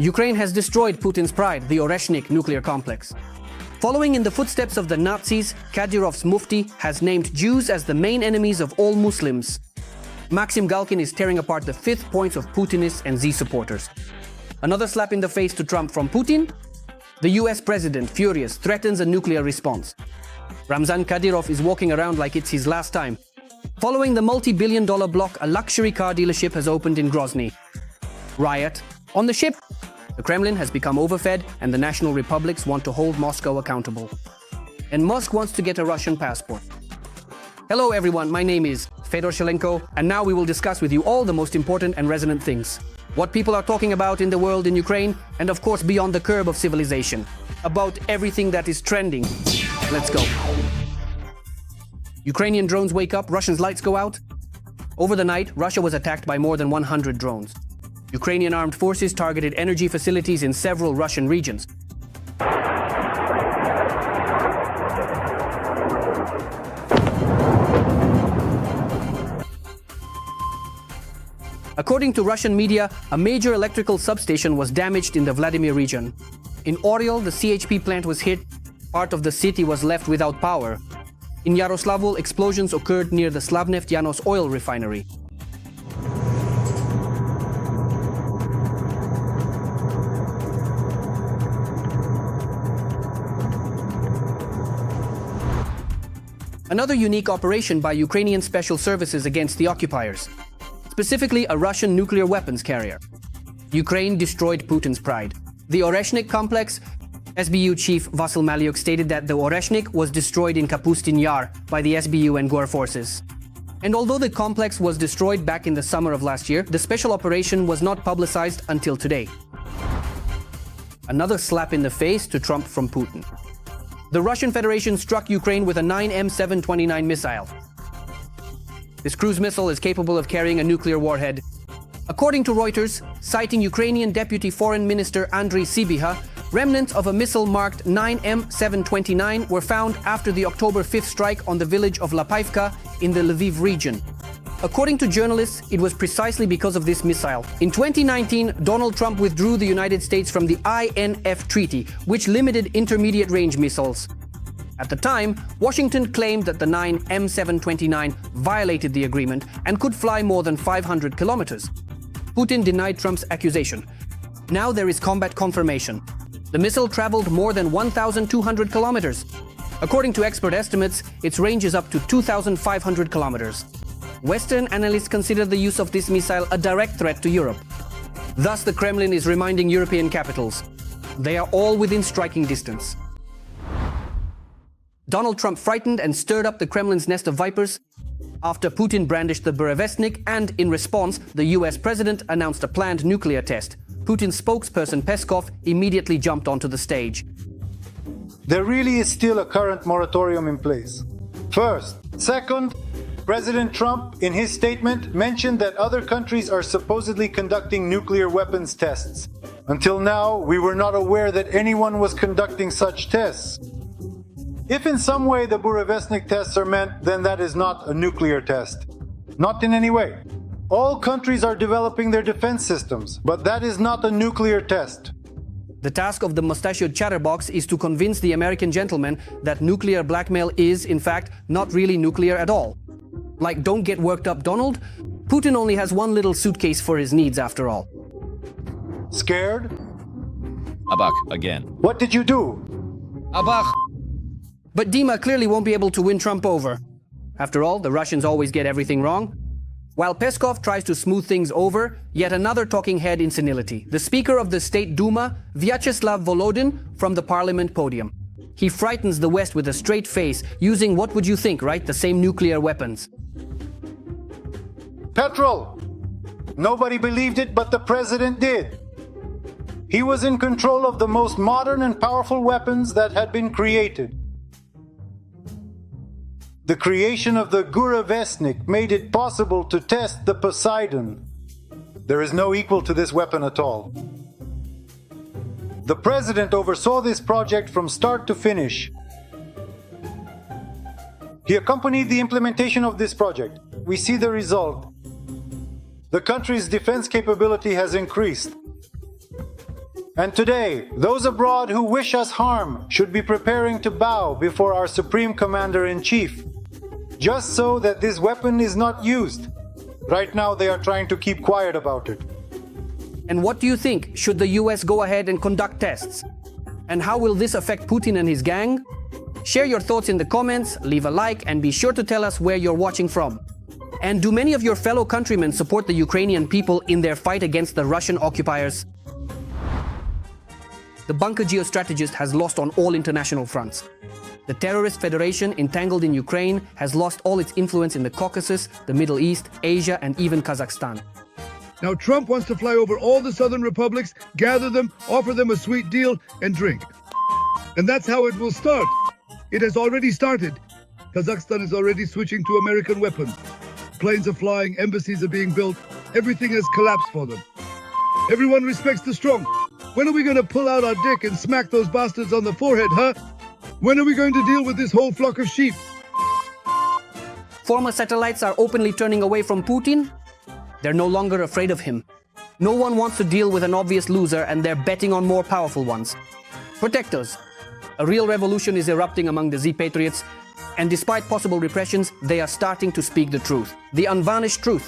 Ukraine has destroyed Putin's pride, the Oreshnik nuclear complex. Following in the footsteps of the Nazis, Kadyrov's mufti has named Jews as the main enemies of all Muslims. Maksim Galkin is tearing apart the fifth points of Putin'S and Z supporters. Another slap in the face to Trump from Putin? The US president, furious, threatens a nuclear response. Ramzan Kadyrov is walking around like it's his last time. Following the multi-billion-dollar block, a luxury car dealership has opened in Grozny. Riot on the ship. The Kremlin has become overfed and the national republics want to hold Moscow accountable. And Musk wants to get a Russian passport. Hello everyone, my name is Fedor Shelenko, and now we will discuss with you all the most important and resonant things. What people are talking about in the world, in Ukraine, and of course beyond the curb of civilization. About everything that is trending. Let's go. Ukrainian drones wake up, Russians' lights go out. Over the night, Russia was attacked by more than 100 drones. Ukrainian armed forces targeted energy facilities in several Russian regions. According to Russian media, a major electrical substation was damaged in the Vladimir region. In Oriol, the CHP plant was hit. Part of the city was left without power. In Yaroslavl, explosions occurred near the Slavneftyanos oil refinery. Another unique operation by Ukrainian special services against the occupiers. Specifically a Russian nuclear weapons carrier. Ukraine destroyed Putin's pride. The Oreshnik complex, SBU chief Vasyl Malyuk stated that the Oreshnik was destroyed in Putin'S Yar by the SBU and HUR forces. And although the complex was destroyed back in the summer of last year, the special operation was not publicized until today. Another slap in the face to Trump from Putin. The Russian Federation struck Ukraine with a 9M729 missile. This cruise missile is capable of carrying a nuclear warhead. According to Reuters, citing Ukrainian Deputy Foreign Minister Andriy Sybiha, remnants of a missile marked 9M729 were found after the October 5th strike on the village of Lapivka in the Lviv region. According to journalists, it was precisely because of this missile. In 2019, Donald Trump withdrew the United States from the INF Treaty, which limited intermediate-range missiles. At the time, Washington claimed that the 9M729 violated the agreement and could fly more than 500 kilometers. Putin denied Trump's accusation. Now there is combat confirmation. The missile traveled more than 1,200 kilometers. According to expert estimates, its range is up to 2,500 kilometers. Western analysts consider the use of this missile a direct threat to Europe. Thus, the Kremlin is reminding European capitals. They are all within striking distance. Donald Trump frightened and stirred up the Kremlin's nest of vipers after Putin brandished the Burevestnik, and in response, the US president announced a planned nuclear test. Putin's spokesperson Peskov immediately jumped onto the stage. There really is still a current moratorium in place. First. Second, President Trump, in his statement, mentioned that other countries are supposedly conducting nuclear weapons tests. Until now, we were not aware that anyone was conducting such tests. If in some way the Burevestnik tests are meant, then that is not a nuclear test. Not in any way. All countries are developing their defense systems, but that is not a nuclear test. The task of the mustachioed chatterbox is to convince the American gentleman that nuclear blackmail is, in fact, not really nuclear at all. Like, don't get worked up, Donald. Putin only has one little suitcase for his needs, after all. Scared? Abach again. What did you do? Abach. But Duma clearly won't be able to win Trump over. After all, the Russians always get everything wrong. While Peskov tries to smooth things over, yet another talking head in senility. The Speaker of the State Duma, Vyacheslav Volodin, from the parliament podium. He frightens the West with a straight face, using what would you think, right? The same nuclear weapons. Petrol! Nobody believed it, but the president did. He was in control of the most modern and powerful weapons that had been created. The creation of the Burevestnik made it possible to test the Poseidon. There is no equal to this weapon at all. The president oversaw this project from start to finish. He accompanied the implementation of this project. We see the result. The country's defense capability has increased. And today, those abroad who wish us harm should be preparing to bow before our Supreme Commander-in-Chief, just so that this weapon is not used. Right now, they are trying to keep quiet about it. And what do you think? Should the US go ahead and conduct tests? And how will this affect Putin and his gang? Share your thoughts in the comments, leave a like, and be sure to tell us where you're watching from. And do many of your fellow countrymen support the Ukrainian people in their fight against the Russian occupiers? The bunker geostrategist has lost on all international fronts. The terrorist federation entangled in Ukraine has lost all its influence in the Caucasus, the Middle East, Asia, and even Kazakhstan. Now Trump wants to fly over all the southern republics, gather them, offer them a sweet deal, and drink. And that's how it will start. It has already started. Kazakhstan is already switching to American weapons. Planes are flying, embassies are being built. Everything has collapsed for them. Everyone respects the strong. When are we going to pull out our dick and smack those bastards on the forehead, huh? When are we going to deal with this whole flock of sheep? Former satellites are openly turning away from Putin. They're no longer afraid of him. No one wants to deal with an obvious loser, and they're betting on more powerful ones. Protectors. A real revolution is erupting among the Z-patriots, and despite possible repressions, they are starting to speak the truth. The unvarnished truth.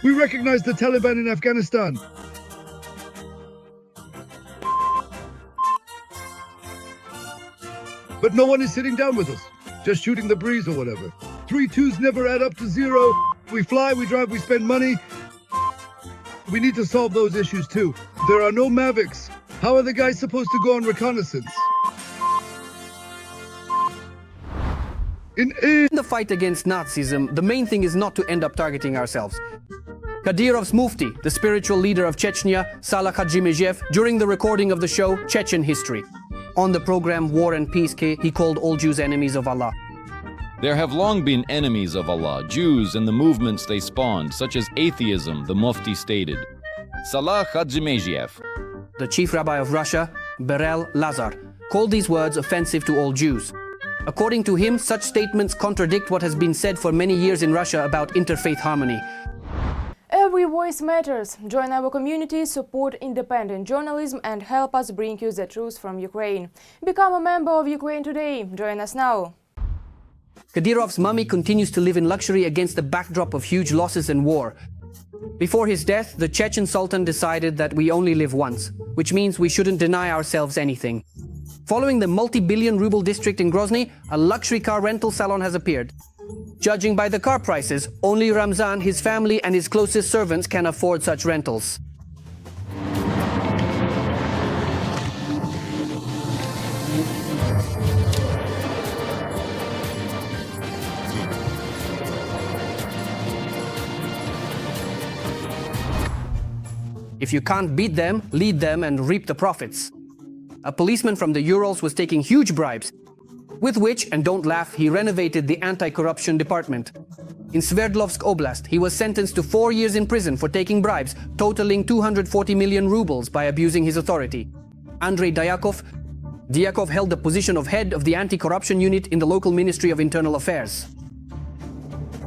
We recognize the Taliban in Afghanistan. But no one is sitting down with us, just shooting the breeze or whatever. 3 2s never add up to 0. We fly, we drive, we spend money. We need to solve those issues too. There are no Mavics. How are the guys supposed to go on reconnaissance? In the fight against Nazism, the main thing is not to end up targeting ourselves. Kadyrov's mufti, the spiritual leader of Chechnya, Salah Hadjimejev, during the recording of the show Chechen History. On the program War and Peace, he called all Jews enemies of Allah. There have long been enemies of Allah, Jews and the movements they spawned, such as atheism, the mufti stated. Salah Hadjimejev, the chief rabbi of Russia, Berel Lazar, called these words offensive to all Jews. According to him, such statements contradict what has been said for many years in Russia about interfaith harmony. Every voice matters. Join our community, support independent journalism, and help us bring you the truth from Ukraine. Become a member of Ukraine Today. Join us now. Kadyrov's mummy continues to live in luxury against the backdrop of huge losses and war. Before his death, the Chechen sultan decided that we only live once, which means we shouldn't deny ourselves anything. Following the multi-billion ruble district in Grozny, a luxury car rental salon has appeared. Judging by the car prices, only Ramzan, his family, and his closest servants can afford such rentals. If you can't beat them, lead them and reap the profits. A policeman from the Urals was taking huge bribes, with which, and don't laugh, he renovated the anti-corruption department. In Sverdlovsk Oblast, he was sentenced to 4 years in prison for taking bribes, totaling 240 million rubles by abusing his authority. Andrei Dyakov held the position of head of the anti-corruption unit in the local Ministry of Internal Affairs.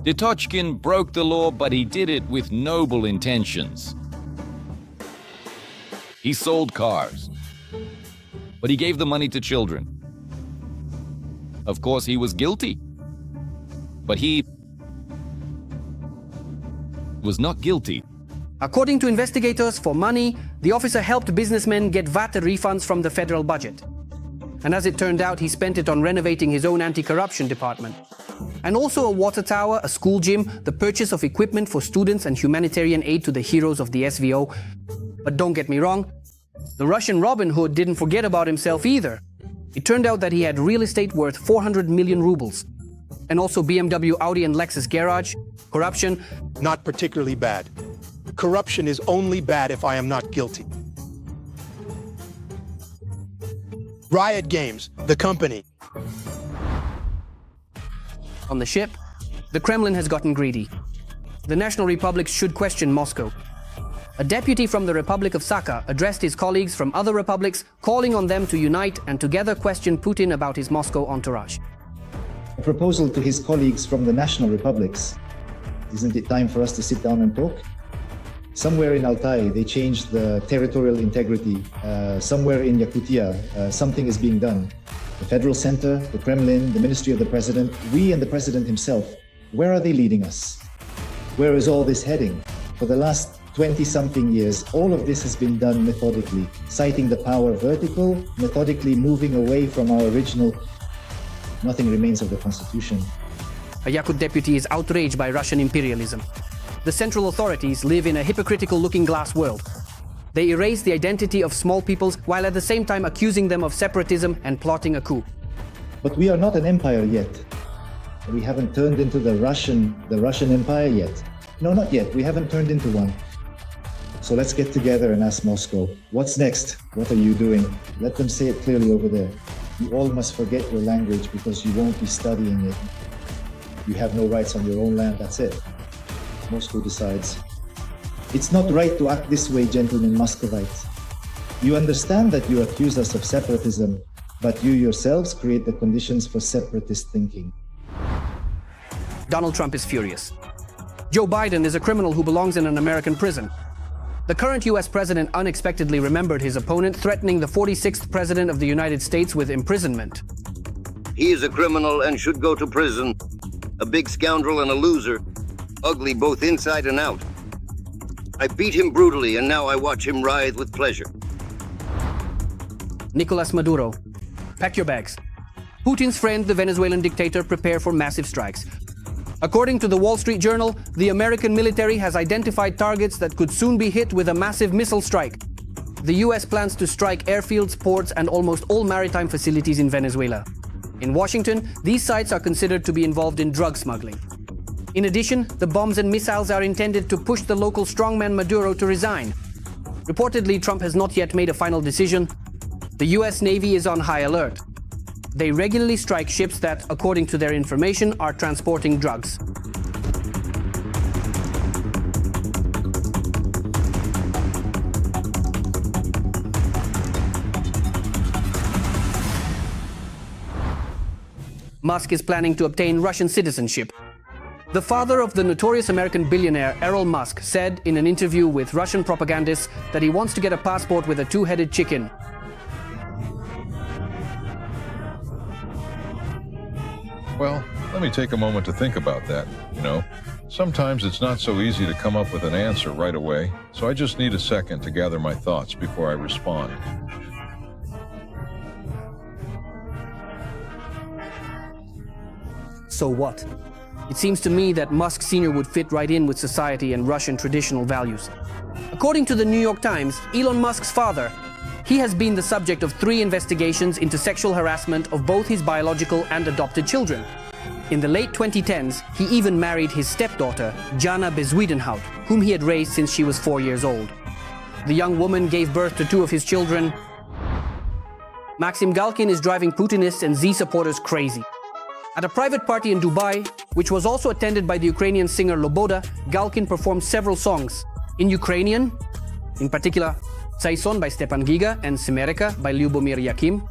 Ditochkin broke the law, but he did it with noble intentions. He sold cars, but he gave the money to children. Of course, he was guilty, but he was not guilty. According to investigators, for money, the officer helped businessmen get VAT refunds from the federal budget. And as it turned out, he spent it on renovating his own anti-corruption department. And also a water tower, a school gym, the purchase of equipment for students and humanitarian aid to the heroes of the SVO. But don't get me wrong, the Russian Robin Hood didn't forget about himself either. It turned out that he had real estate worth 400 million rubles. And also BMW, Audi and Lexus garage. Corruption. Not particularly bad. Corruption is only bad if I am not guilty. Riot Games, the company. On the ship, the Kremlin has gotten greedy. The national republics should question Moscow. A deputy from the Republic of Sakha addressed his colleagues from other republics, calling on them to unite and together question Putin about his Moscow entourage. A proposal to his colleagues from the national republics. Isn't it time for us to sit down and talk? Somewhere in Altai, they changed the territorial integrity. Somewhere in Yakutia, something is being done. The federal center, the Kremlin, the ministry of the president, we and the president himself, where are they leading us? Where is all this heading? For the last 20-something years, all of this has been done methodically, citing the power vertical, methodically moving away from our original. Nothing remains of the constitution. A Yakut deputy is outraged by Russian imperialism. The central authorities live in a hypocritical looking-glass world. They erase the identity of small peoples while at the same time accusing them of separatism and plotting a coup. But we are not an empire yet. We haven't turned into the Russian empire yet. No, not yet. We haven't turned into one. So let's get together and ask Moscow, what's next? What are you doing? Let them say it clearly over there. You all must forget your language because you won't be studying it. You have no rights on your own land, that's it. Moscow decides. It's not right to act this way, gentlemen Muscovites. You understand that you accuse us of separatism, but you yourselves create the conditions for separatist thinking. Donald Trump is furious. Joe Biden is a criminal who belongs in an American prison. The current US president unexpectedly remembered his opponent, threatening the 46th president of the United States with imprisonment. He is a criminal and should go to prison. A big scoundrel and a loser. Ugly both inside and out. I beat him brutally and now I watch him writhe with pleasure. Nicolás Maduro. Pack your bags. Putin's friend, the Venezuelan dictator, prepare for massive strikes. According to the Wall Street Journal, the American military has identified targets that could soon be hit with a massive missile strike. The US plans to strike airfields, ports, and almost all maritime facilities in Venezuela. In Washington, these sites are considered to be involved in drug smuggling. In addition, the bombs and missiles are intended to push the local strongman Maduro to resign. Reportedly, Trump has not yet made a final decision. The US Navy is on high alert. They regularly strike ships that, according to their information, are transporting drugs. Musk is planning to obtain Russian citizenship. The father of the notorious American billionaire Elon Musk said in an interview with Russian propagandists that he wants to get a passport with a two-headed chicken. Well, let me take a moment to think about that. Sometimes it's not so easy to come up with an answer right away, so I just need a second to gather my thoughts before I respond. So what? It seems to me that Musk Sr. would fit right in with society and Russian traditional values. According to the New York Times, Elon Musk's father, he has been the subject of 3 investigations into sexual harassment of both his biological and adopted children. In the late 2010s, he even married his stepdaughter, Jana Bezwiedenhout, whom he had raised since she was 4 years old. The young woman gave birth to 2 of his children. Maksim Galkin is driving Putin'S and Z supporters crazy. At a private party in Dubai, which was also attended by the Ukrainian singer Loboda, Galkin performed several songs. In Ukrainian, in particular, Saison by Stepan Giga and Semereka by Lyubomir Yakim,